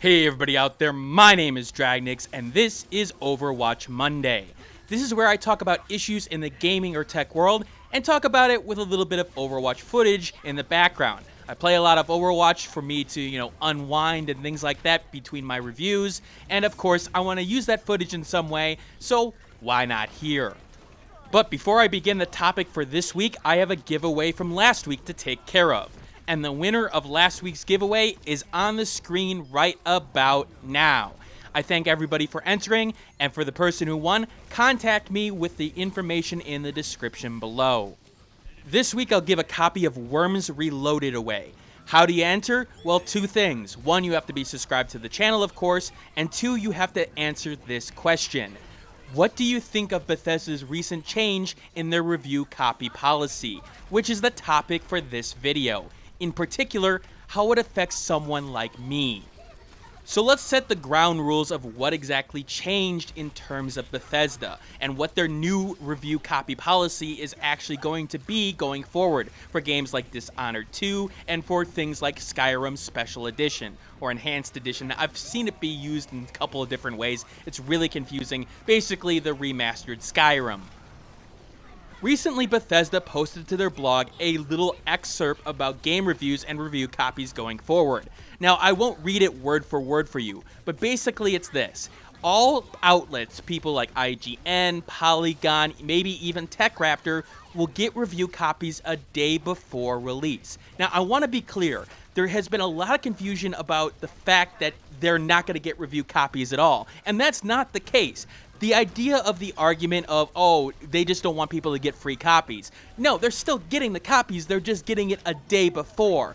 Hey everybody out there, my name is Dragnix, and this is Overwatch Monday. This is where I talk about issues in the gaming or tech world, and talk about it with a little bit of Overwatch footage in the background. I play a lot of Overwatch for me to, unwind and things like that between my reviews, and of course, I want to use that footage in some way, so why not here? But before I begin the topic for this week, I have a giveaway from last week to take care of. And the winner of last week's giveaway is on the screen right about now. I thank everybody for entering, and for the person who won, contact me with the information in the description below. This week I'll give a copy of Worms Reloaded away. How do you enter? Well, two things. One, you have to be subscribed to the channel, of course, and two, you have to answer this question. What do you think of Bethesda's recent change in their review copy policy, which is the topic for this video? In particular, how it affects someone like me. So let's set the ground rules of what exactly changed in terms of Bethesda, and what their new review copy policy is actually going to be going forward for games like Dishonored 2 and for things like Skyrim Special Edition or Enhanced Edition. I've seen it be used in a couple of different ways. It's really confusing. Basically, the remastered Skyrim. Recently, Bethesda posted to their blog a little excerpt about game reviews and review copies going forward. Now, I won't read it word for word for you, but basically it's this. All outlets, people like IGN, Polygon, maybe even TechRaptor, will get review copies a day before release. Now, I want to be clear. There has been a lot of confusion about the fact that they're not going to get review copies at all, and that's not the case. The idea of the argument of, oh, they just don't want people to get free copies. No, they're still getting the copies, they're just getting it a day before.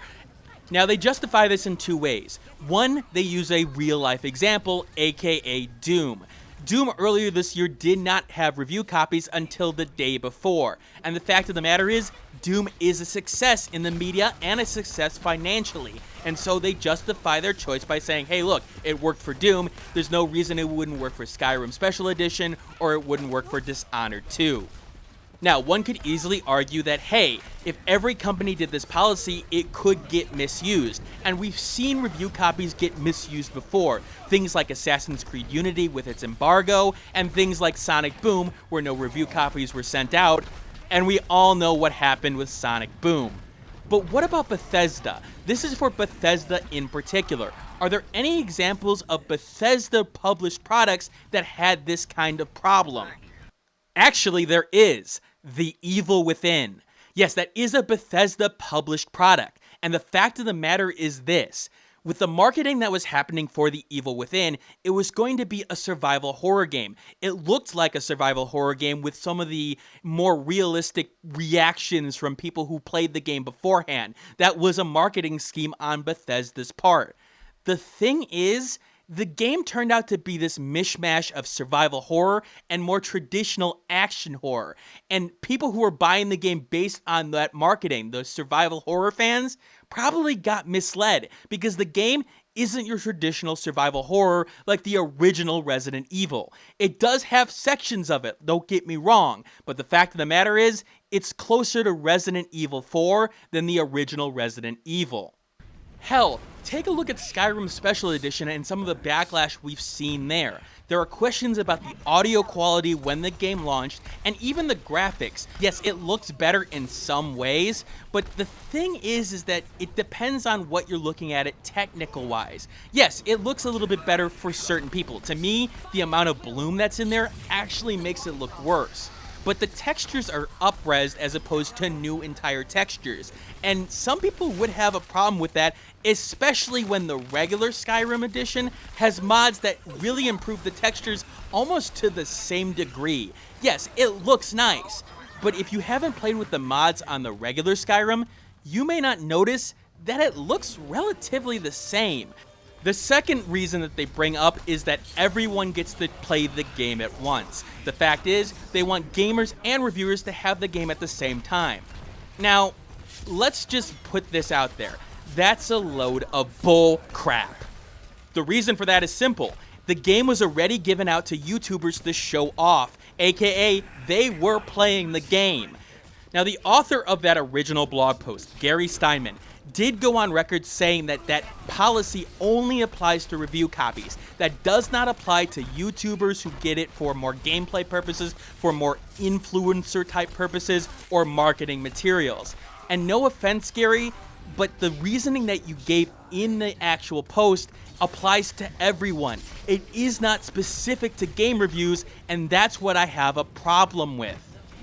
Now, they justify this in two ways. One, they use a real-life example, aka Doom. Doom earlier this year did not have review copies until the day before. And the fact of the matter is, Doom is a success in the media and a success financially. And so they justify their choice by saying, hey, look, it worked for Doom. There's no reason it wouldn't work for Skyrim Special Edition or it wouldn't work for Dishonored 2. Now, one could easily argue that, hey, if every company did this policy, it could get misused. And we've seen review copies get misused before. Things like Assassin's Creed Unity with its embargo, and things like Sonic Boom, where no review copies were sent out. And we all know what happened with Sonic Boom. But what about Bethesda? This is for Bethesda in particular. Are there any examples of Bethesda-published products that had this kind of problem? Actually, there is. The Evil Within. Yes, that is a Bethesda-published product. And the fact of the matter is this. With the marketing that was happening for The Evil Within, it was going to be a survival horror game. It looked like a survival horror game with some of the more realistic reactions from people who played the game beforehand. That was a marketing scheme on Bethesda's part. The thing is, the game turned out to be this mishmash of survival horror and more traditional action horror. And people who were buying the game based on that marketing, the survival horror fans, probably got misled because the game isn't your traditional survival horror like the original Resident Evil. It does have sections of it, don't get me wrong, but the fact of the matter is, it's closer to Resident Evil 4 than the original Resident Evil. Hell, take a look at Skyrim Special Edition and some of the backlash we've seen there. There are questions about the audio quality when the game launched, and even the graphics. Yes, it looks better in some ways, but the thing is that it depends on what you're looking at it technical-wise. Yes, it looks a little bit better for certain people. To me, the amount of bloom that's in there actually makes it look worse. But the textures are up-resed as opposed to new entire textures. And some people would have a problem with that, especially when the regular Skyrim edition has mods that really improve the textures almost to the same degree. Yes, it looks nice, but if you haven't played with the mods on the regular Skyrim, you may not notice that it looks relatively the same. The second reason that they bring up is that everyone gets to play the game at once. The fact is, they want gamers and reviewers to have the game at the same time. Now, let's just put this out there. That's a load of bull crap. The reason for that is simple. The game was already given out to YouTubers to show off, aka they were playing the game. Now, the author of that original blog post, Gary Steinman, did go on record saying that that policy only applies to review copies. That does not apply to YouTubers who get it for more gameplay purposes, for more influencer type purposes, or marketing materials. And no offense, Gary, but the reasoning that you gave in the actual post applies to everyone. It is not specific to game reviews, and that's what I have a problem with.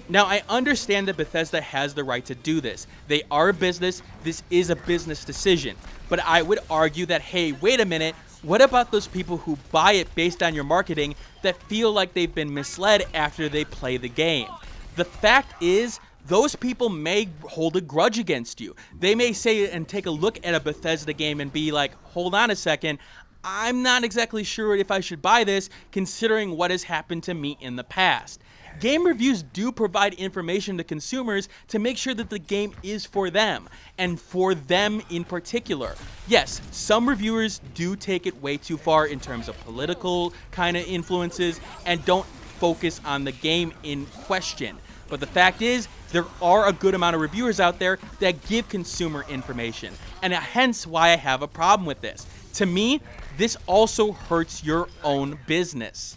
Now, I understand that Bethesda has the right to do this. They are a business. This is a business decision. But I would argue that, hey, wait a minute. What about those people who buy it based on your marketing that feel like they've been misled after they play the game? The fact is, those people may hold a grudge against you. They may say and take a look at a Bethesda game and be like, hold on a second, I'm not exactly sure if I should buy this considering what has happened to me in the past. Game reviews do provide information to consumers to make sure that the game is for them, and for them in particular. Yes, some reviewers do take it way too far in terms of political kind of influences and don't focus on the game in question. But the fact is, there are a good amount of reviewers out there that give consumer information, and hence why I have a problem with this. To me, this also hurts your own business.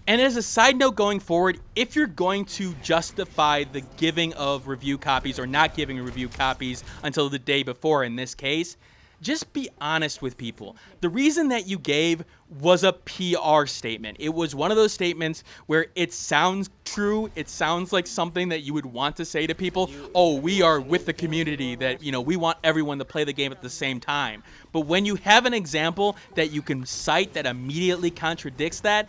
And as a side note going forward, if you're going to justify the giving of review copies or not giving review copies until the day before in this case, just be honest with people. The reason that you gave was a PR statement. It was one of those statements where it sounds true. It sounds like something that you would want to say to people. Oh, we are with the community that, we want everyone to play the game at the same time. But when you have an example that you can cite that immediately contradicts that,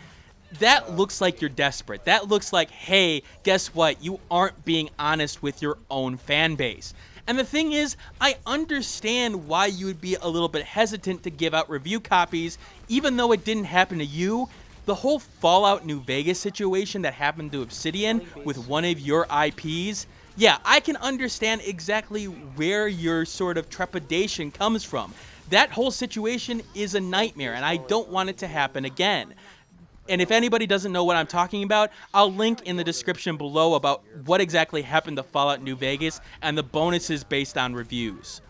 that looks like you're desperate. That looks like, hey, guess what? You aren't being honest with your own fan base. And the thing is, I understand why you would be a little bit hesitant to give out review copies, even though it didn't happen to you. The whole Fallout New Vegas situation that happened to Obsidian with one of your IPs, yeah, I can understand exactly where your sort of trepidation comes from. That whole situation is a nightmare, and I don't want it to happen again. And if anybody doesn't know what I'm talking about, I'll link in the description below about what exactly happened to Fallout New Vegas and the bonuses based on reviews.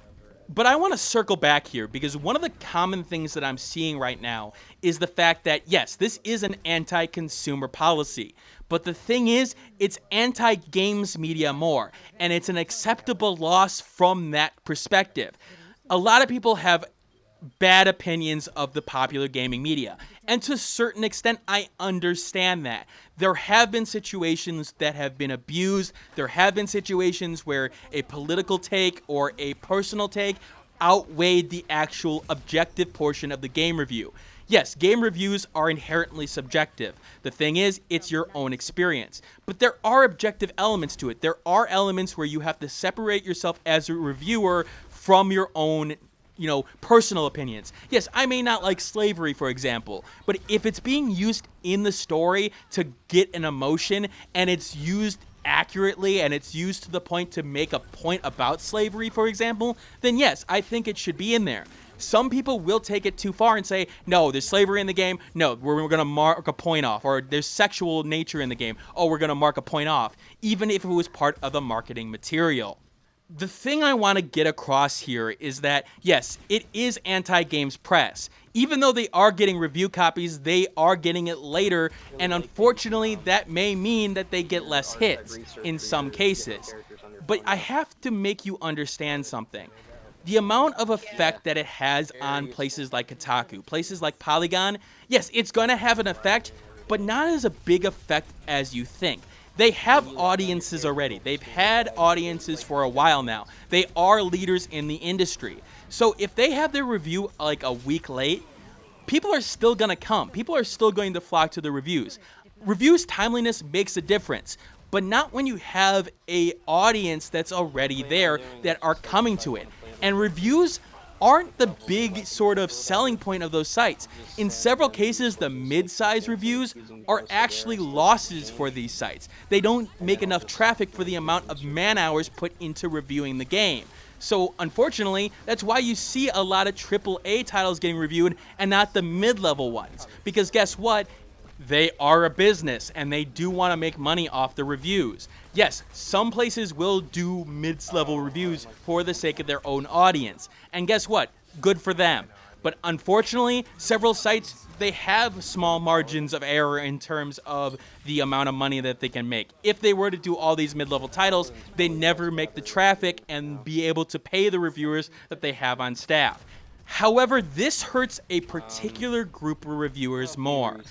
But I want to circle back here because one of the common things that I'm seeing right now is the fact that, yes, this is an anti-consumer policy. But the thing is, it's anti-games media more, and it's an acceptable loss from that perspective. A lot of people have bad opinions of the popular gaming media. And to a certain extent, I understand that. There have been situations that have been abused. There have been situations where a political take or a personal take outweighed the actual objective portion of the game review. Yes, game reviews are inherently subjective. The thing is, it's your own experience. But there are objective elements to it. There are elements where you have to separate yourself as a reviewer from your own personal opinions. Yes, I may not like slavery, for example, but if it's being used in the story to get an emotion and it's used accurately and it's used to the point to make a point about slavery, for example, then yes, I think it should be in there. Some people will take it too far and say, no, there's slavery in the game. No, we're going to mark a point off. Or there's sexual nature in the game. Oh, we're going to mark a point off, even if it was part of the marketing material. The thing I want to get across here is that, yes, it is anti-games press. Even though they are getting review copies, they are getting it later, and unfortunately, that may mean that they get less hits in some cases. But I have to make you understand something. The amount of effect that it has on places like Kotaku, places like Polygon, yes, it's going to have an effect, but not as a big effect as you think. They have audiences already. They've had audiences for a while now. They are leaders in the industry. So if they have their review like a week late, people are still going to come. People are still going to flock to the reviews. Reviews timeliness makes a difference, but not when you have a audience that's already there that are coming to it. And reviews aren't the big sort of selling point of those sites. In several cases, the mid-size reviews are actually losses for these sites. They don't make enough traffic for the amount of man-hours put into reviewing the game. So, unfortunately, that's why you see a lot of AAA titles getting reviewed and not the mid-level ones. Because guess what? They are a business, and they do want to make money off the reviews. Yes, some places will do mid-level reviews for the sake of their own audience. And guess what? Good for them. But unfortunately, several sites, they have small margins of error in terms of the amount of money that they can make. If they were to do all these mid-level titles, they never make the traffic and be able to pay the reviewers that they have on staff. However, this hurts a particular group of reviewers more: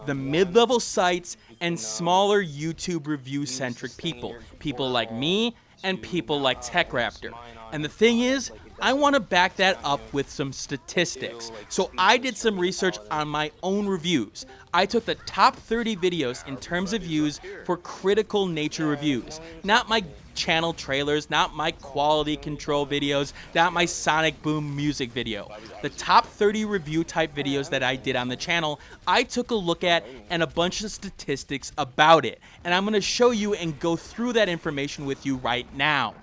the mid-level sites and smaller YouTube review-centric people. People like me and people like TechRaptor. And the thing is, I want to back that up with some statistics. So I did some research on my own reviews. I took the top 30 videos in terms of views for critical nature reviews. Not my channel trailers, not my quality control videos, not my Sonic Boom music video. The top 30 review type videos that I did on the channel, I took a look at and a bunch of statistics about it. And I'm going to show you and go through that information with you right now.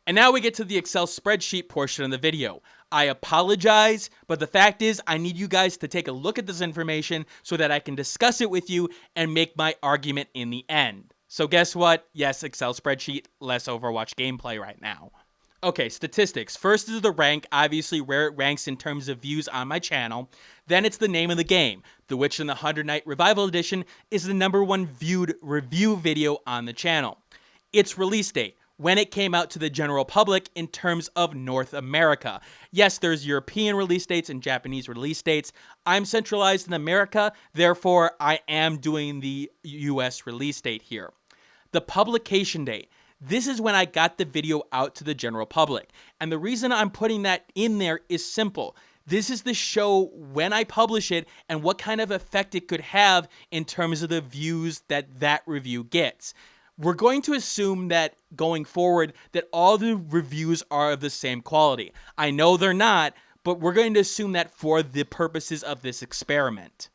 And now we get to the Excel spreadsheet portion of the video. I apologize, but the fact is I need you guys to take a look at this information so that I can discuss it with you and make my argument in the end. So guess what? Yes, Excel spreadsheet, less Overwatch gameplay right now. Okay, statistics. First is the rank, obviously where it ranks in terms of views on my channel. Then it's the name of the game. The Witch and the 100 Night Revival Edition is the #1 viewed review video on the channel. Its release date, when it came out to the general public in terms of North America. Yes, there's European release dates and Japanese release dates. I'm centralized in America, therefore I am doing the US release date here. The publication date. This is when I got the video out to the general public. And the reason I'm putting that in there is simple. This is to show when I publish it and what kind of effect it could have in terms of the views that review gets. We're going to assume that going forward that all the reviews are of the same quality. I know they're not, but we're going to assume that for the purposes of this experiment.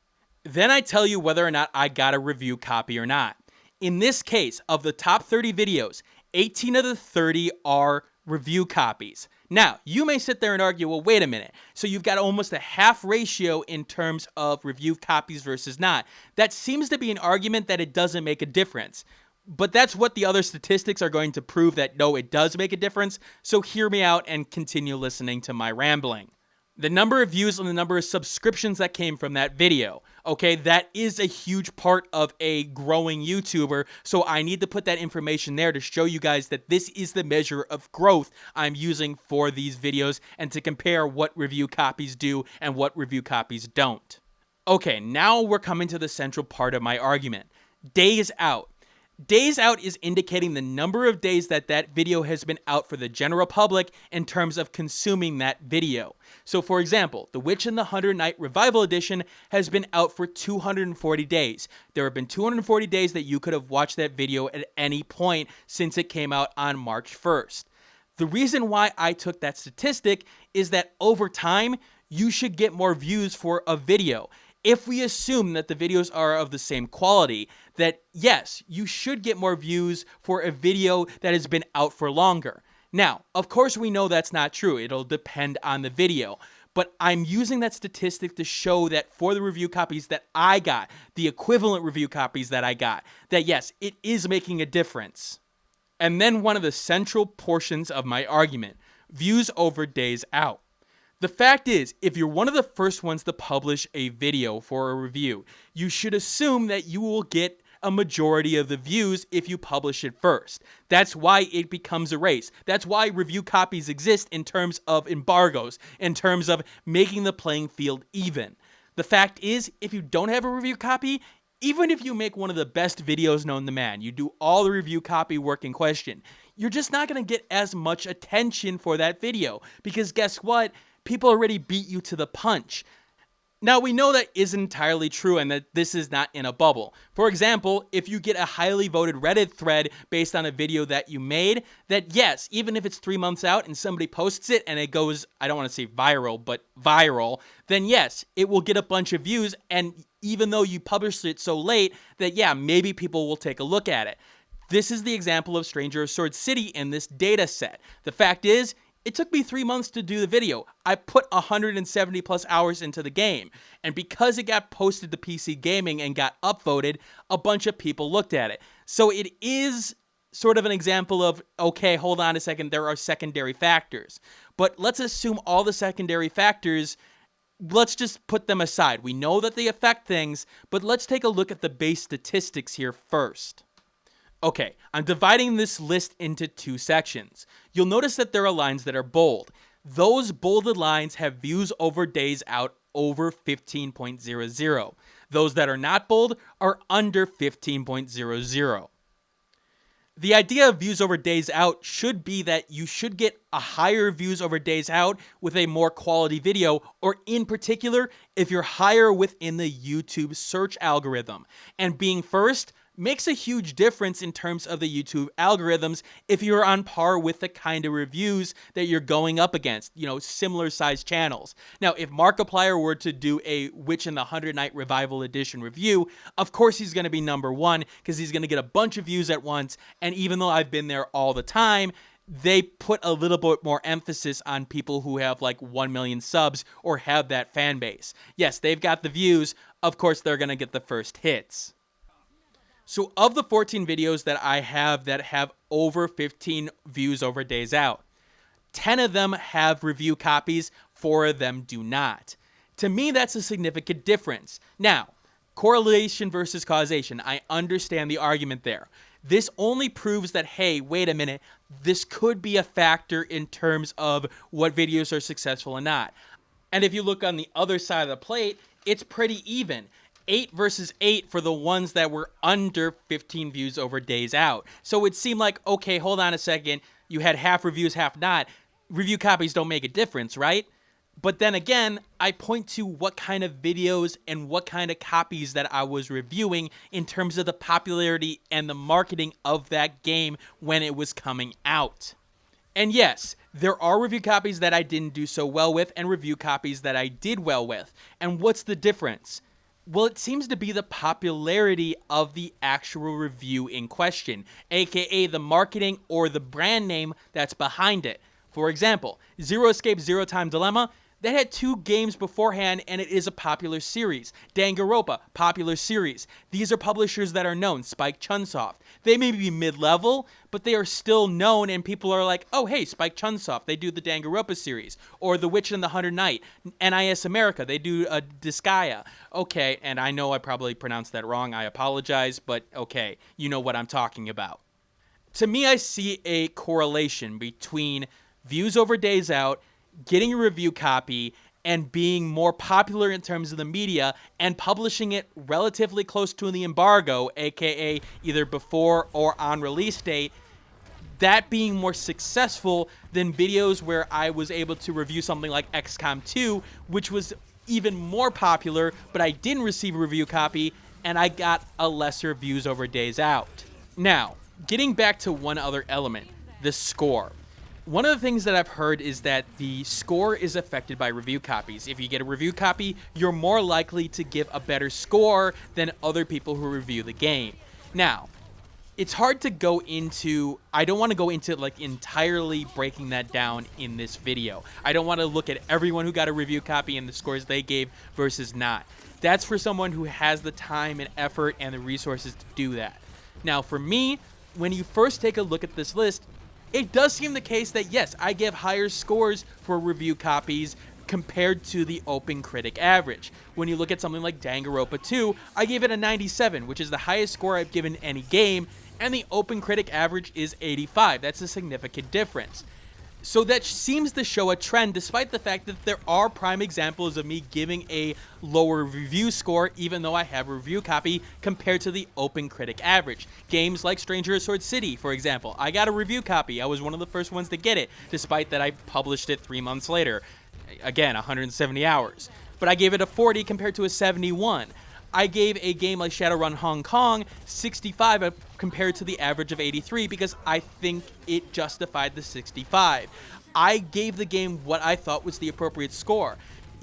Then I tell you whether or not I got a review copy or not. In this case, of the top 30 videos, 18 of the 30 are review copies. Now, you may sit there and argue, well, wait a minute. So you've got almost a half ratio in terms of review copies versus not. That seems to be an argument that it doesn't make a difference. But that's what the other statistics are going to prove, that no, it does make a difference. So hear me out and continue listening to my rambling. The number of views and the number of subscriptions that came from that video. Okay, that is a huge part of a growing YouTuber, so I need to put that information there to show you guys that this is the measure of growth I'm using for these videos and to compare what review copies do and what review copies don't. Okay, now we're coming to the central part of my argument. Days out. Days out is indicating the number of days that video has been out for the general public in terms of consuming that video. So for example, The Witch and the 100 Night Revival Edition has been out for 240 days. There have been 240 days that you could have watched that video at any point since it came out on March 1st. The reason why I took that statistic is that over time, you should get more views for a video. If we assume that the videos are of the same quality, that yes, you should get more views for a video that has been out for longer. Now, of course we know that's not true. It'll depend on the video. But I'm using that statistic to show that for the review copies that I got, the equivalent review copies that I got, that yes, it is making a difference. And then one of the central portions of my argument, views over days out. The fact is, if you're one of the first ones to publish a video for a review, you should assume that you will get a majority of the views if you publish it first. That's why it becomes a race. That's why review copies exist in terms of embargoes, in terms of making the playing field even. The fact is, if you don't have a review copy, even if you make one of the best videos known to man, you do all the review copy work in question, you're just not going to get as much attention for that video. Because guess what? People already beat you to the punch. Now, we know that isn't entirely true and that this is not in a bubble. For example, if you get a highly voted Reddit thread based on a video that you made, that yes, even if it's 3 months out and somebody posts it and it goes, I don't want to say viral, but viral, then yes, it will get a bunch of views. And even though you published it so late, that yeah, maybe people will take a look at it. This is the example of Stranger of Sword City in this data set. The fact is, It took me 3 months to do the video. I put 170 plus hours into the game. And because it got posted to PC Gaming and got upvoted, a bunch of people looked at it. So it is sort of an example of, okay, hold on a second, there are secondary factors. But let's assume all the secondary factors, let's just put them aside. We know that they affect things, but let's take a look at the base statistics here first. Okay, I'm dividing this list into 2 sections. You'll notice that there are lines that are bold. Those bolded lines have views over days out over 15.00. Those that are not bold are under 15.00. The idea of views over days out should be that you should get a higher views over days out with a more quality video, or in particular, if you're higher within the YouTube search algorithm. And being first makes a huge difference in terms of the YouTube algorithms if you're on par with the kind of reviews that you're going up against, similar sized channels. Now, if Markiplier were to do a Witch in the 100 Night Revival Edition review, of course he's going to be number one because he's going to get a bunch of views at once, and even though I've been there all the time, they put a little bit more emphasis on people who have like 1 million subs or have that fan base. Yes, they've got the views. Of course, they're going to get the first hits. So of the 14 videos that I have that have over 15 views over days out, 10 of them have review copies, 4 of them do not. To me, that's a significant difference. Now, correlation versus causation. I understand the argument there. This only proves that, hey, wait a minute, this could be a factor in terms of what videos are successful or not. And if you look on the other side of the plate, it's pretty even. 8 versus 8 for the ones that were under 15 views over days out. So it seemed like, okay, hold on a second, you had half reviews, half not. Review copies don't make a difference, right? But then again, I point to what kind of videos and what kind of copies that I was reviewing in terms of the popularity and the marketing of that game when it was coming out. And yes, there are review copies that I didn't do so well with and review copies that I did well with. And what's the difference? Well, it seems to be the popularity of the actual review in question, aka the marketing or the brand name that's behind it. For example, Zero Escape Zero Time Dilemma, that had 2 games beforehand, and it is a popular series. Danganronpa, popular series. These are publishers that are known, Spike Chunsoft. They may be mid-level, but they are still known, and people are like, oh, hey, Spike Chunsoft, they do the Danganronpa series. Or The Witch in the 100 Night. NIS America, they do Disgaea. Okay, and I know I probably pronounced that wrong, I apologize, but okay, you know what I'm talking about. To me, I see a correlation between views over days out, getting a review copy, and being more popular in terms of the media and publishing it relatively close to the embargo, aka either before or on release date, that being more successful than videos where I was able to review something like XCOM 2, which was even more popular, but I didn't receive a review copy, and I got a lesser views over days out. Now, getting back to one other element, the score. One of the things that I've heard is that the score is affected by review copies. If you get a review copy, you're more likely to give a better score than other people who review the game. Now, it's hard to go into, I don't want to go into like entirely breaking that down in this video. I don't want to look at everyone who got a review copy and the scores they gave versus not. That's for someone who has the time and effort and the resources to do that. Now, for me, when you first take a look at this list, it does seem the case that, yes, I give higher scores for review copies compared to the open critic average. When you look at something like Danganronpa 2, I gave it a 97, which is the highest score I've given any game, and the open critic average is 85. That's a significant difference. So that seems to show a trend, despite the fact that there are prime examples of me giving a lower review score, even though I have a review copy, compared to the open critic average. Games like Stranger of Sword City, for example. I got a review copy. I was one of the first ones to get it, despite that I published it 3 months later. Again, 170 hours. But I gave it a 40 compared to a 71. I gave a game like Shadowrun Hong Kong 65 compared to the average of 83 because I think it justified the 65. I gave the game what I thought was the appropriate score.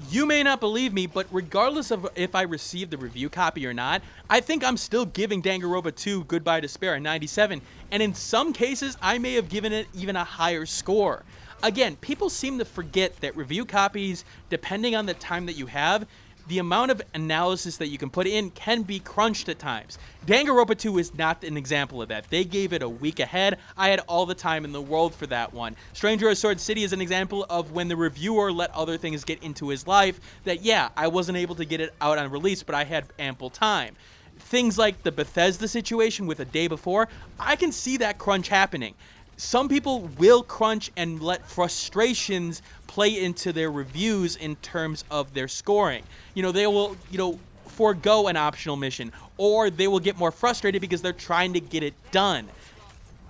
You may not believe me, but regardless of if I received the review copy or not, I think I'm still giving Danganronpa 2 Goodbye Despair a 97, and in some cases, I may have given it even a higher score. Again, people seem to forget that review copies, depending on the time that you have, the amount of analysis that you can put in can be crunched at times. Danganronpa 2 is not an example of that. They gave it a week ahead. I had all the time in the world for that one. Stranger of Sword City is an example of when the reviewer let other things get into his life that, yeah, I wasn't able to get it out on release, but I had ample time. Things like the Bethesda situation with a day before, I can see that crunch happening. Some people will crunch and let frustrations play into their reviews in terms of their scoring. They will, forego an optional mission, or they will get more frustrated because they're trying to get it done.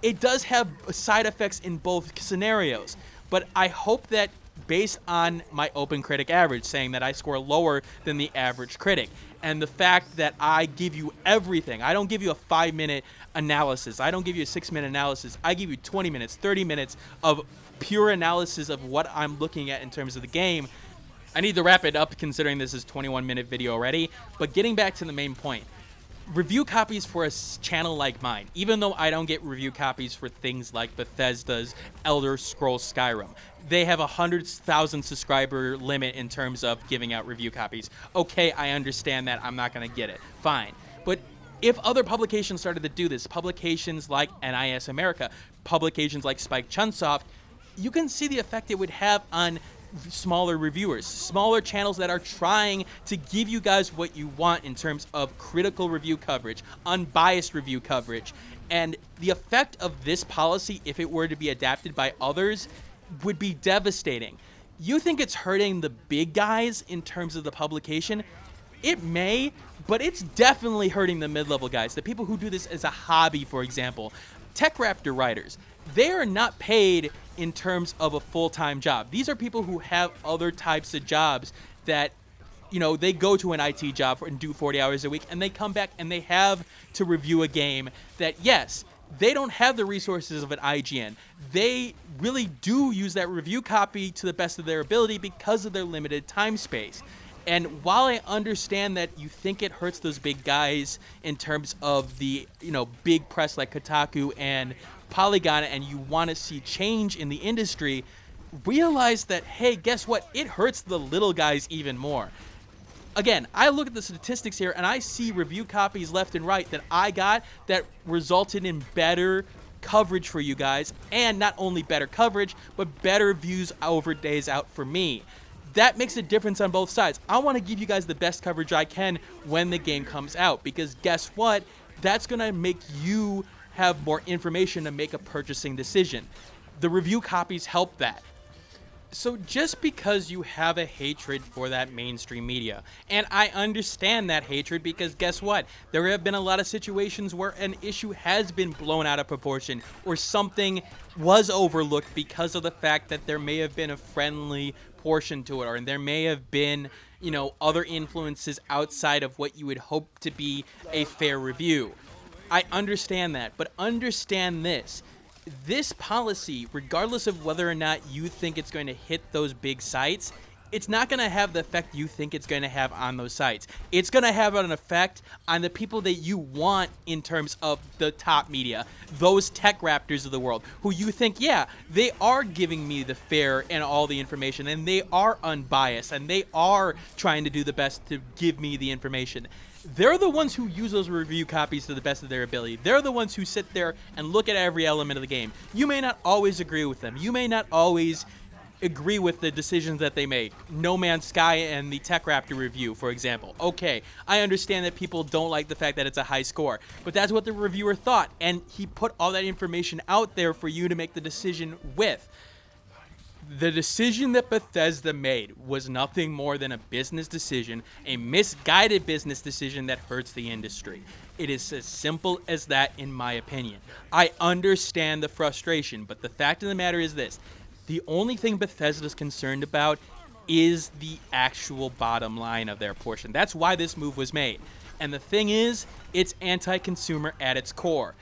It does have side effects in both scenarios, but I hope that based on my open critic average, saying that I score lower than the average critic, and the fact that I give you everything. I don't give you a 5-minute analysis. I don't give you a 6-minute analysis. I give you 20 minutes, 30 minutes of pure analysis of what I'm looking at in terms of the game. I need to wrap it up considering this is a 21-minute video already, but getting back to the main point. Review copies for a channel like mine, even though I don't get review copies for things like Bethesda's Elder Scrolls Skyrim. They have a 100,000 subscriber limit in terms of giving out review copies. Okay, I understand that. I'm not going to get it. Fine. But if other publications started to do this, publications like NIS America, publications like Spike Chunsoft, you can see the effect it would have on smaller reviewers, smaller channels that are trying to give you guys what you want in terms of critical review coverage, unbiased review coverage. And the effect of this policy, if it were to be adapted by others, would be devastating. You think it's hurting the big guys in terms of the publication? It may, but it's definitely hurting the mid-level guys, the people who do this as a hobby, for example. Tech Raptor writers, they are not paid in terms of a full-time job. These are people who have other types of jobs that, they go to an IT job and do 40 hours a week, and they come back and they have to review a game that, yes, they don't have the resources of an IGN. They really do use that review copy to the best of their ability because of their limited time space. And while I understand that you think it hurts those big guys in terms of the, big press like Kotaku and Polygon, and you want to see change in the industry, realize that, hey, guess what? It hurts the little guys even more. Again, I look at the statistics here, and I see review copies left and right that I got that resulted in better coverage for you guys, and not only better coverage, but better views over days out for me. That makes a difference on both sides. I want to give you guys the best coverage I can when the game comes out, because guess what? That's going to make you have more information to make a purchasing decision. The review copies help that. So just because you have a hatred for that mainstream media, and I understand that hatred because guess what? There have been a lot of situations where an issue has been blown out of proportion or something was overlooked because of the fact that there may have been a friendly portion to it, or there may have been, other influences outside of what you would hope to be a fair review. I understand that, but understand this. This policy, regardless of whether or not you think it's going to hit those big sites, it's not going to have the effect you think it's going to have on those sites. It's going to have an effect on the people that you want in terms of the top media, those tech raptors of the world, who you think, yeah, they are giving me the fair and all the information, and they are unbiased, and they are trying to do the best to give me the information. They're the ones who use those review copies to the best of their ability. They're the ones who sit there and look at every element of the game. You may not always agree with them. You may not always agree with the decisions that they make. No Man's Sky and the Tech Raptor review, for example. Okay, I understand that people don't like the fact that it's a high score, but that's what the reviewer thought, and he put all that information out there for you to make the decision with. The decision that Bethesda made was nothing more than a business decision, a misguided business decision that hurts the industry. It is as simple as that, in my opinion. I understand the frustration, but the fact of the matter is this. The only thing Bethesda is concerned about is the actual bottom line of their portion. That's why this move was made. And the thing is, it's anti-consumer at its core.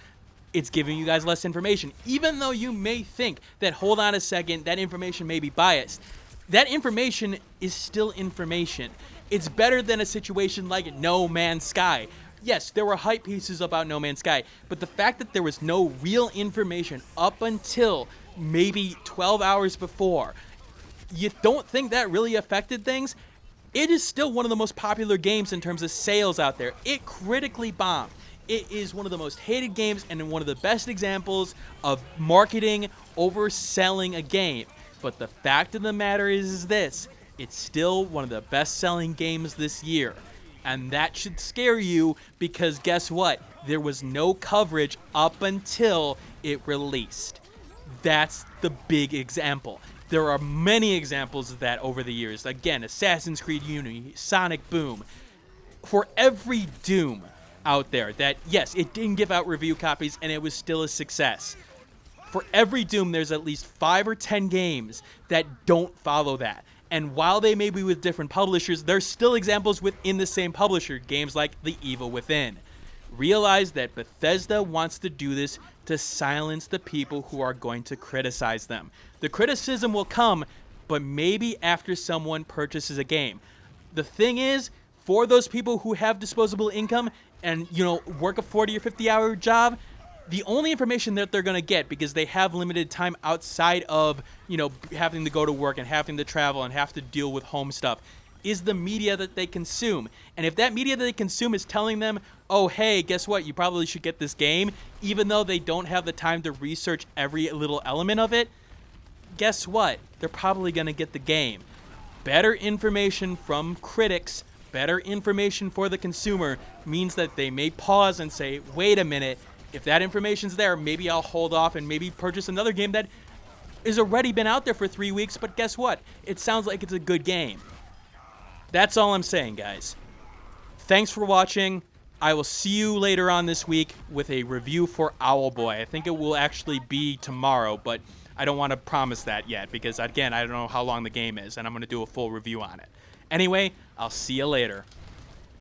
It's giving you guys less information. Even though you may think that, hold on a second, that information may be biased, that information is still information. It's better than a situation like No Man's Sky. Yes, there were hype pieces about No Man's Sky, but the fact that there was no real information up until maybe 12 hours before. You don't think that really affected things? It is still one of the most popular games in terms of sales out there. It critically bombed. It is one of the most hated games and one of the best examples of marketing overselling a game. But the fact of the matter is this: it's still one of the best-selling games this year. And that should scare you, because guess what? There was no coverage up until it released. That's the big example. There are many examples of that over the years. Again, Assassin's Creed Unity, Sonic Boom. For every Doom out there that, yes, it didn't give out review copies and it was still a success. For every Doom, there's at least 5 or 10 games that don't follow that. And while they may be with different publishers, there's still examples within the same publisher, games like The Evil Within. Realize that Bethesda wants to do this to silence the people who are going to criticize them. The criticism will come, but maybe after someone purchases a game. The thing is, for those people who have disposable income and, work a 40 or 50-hour job, the only information that they're going to get, because they have limited time outside of, having to go to work and having to travel and have to deal with home stuff, is the media that they consume. And if that media that they consume is telling them, oh, hey, guess what, you probably should get this game, even though they don't have the time to research every little element of it, guess what? They're probably going to get the game. Better information from critics, better information for the consumer, means that they may pause and say, wait a minute, if that information's there, maybe I'll hold off and maybe purchase another game that has already been out there for 3 weeks, but guess what? It sounds like it's a good game. That's all I'm saying, guys. Thanks for watching. I will see you later on this week with a review for Owlboy. I think it will actually be tomorrow, but I don't want to promise that yet because, again, I don't know how long the game is, and I'm going to do a full review on it. Anyway, I'll see you later.